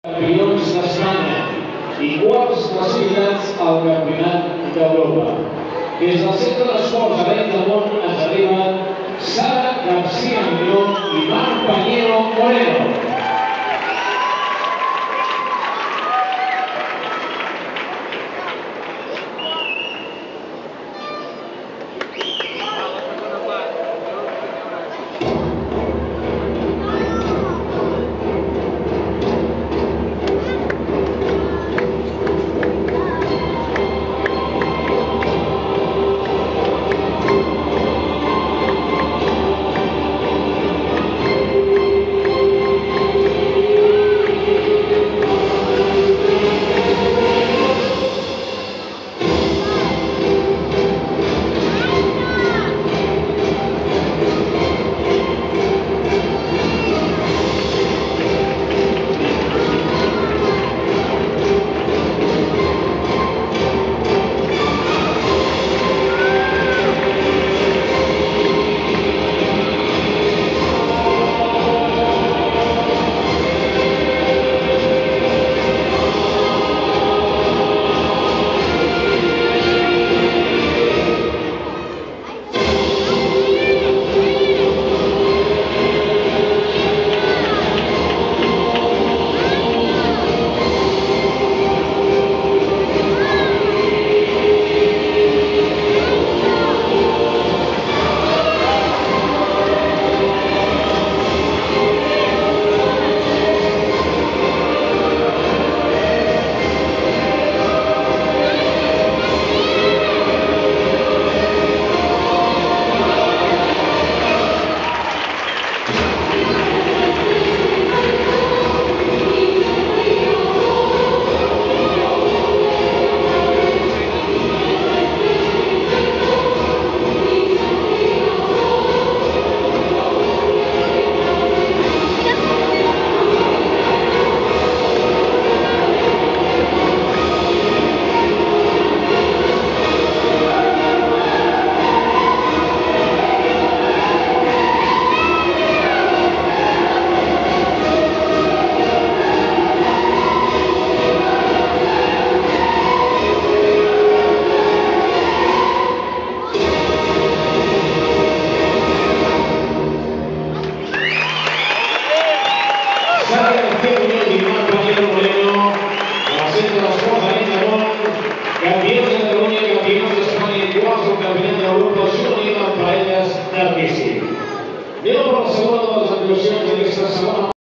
Campions d'Espanya i quarts classificats al Campionat d'Europa. Des del Centre d'Esports Arenys del Món ens arriben Sara García Muñoz i Marc Pañero Moreno. Sara García Muñoz i Marc Pañero Moreno, del Centre d'Esports Arenys del Món, campions de Catalunya, campions d'Espanya i quarts del Campionat d'Europa juvenil en parelles d'artístic. Anem per la segona de les actuacions d'aquesta segona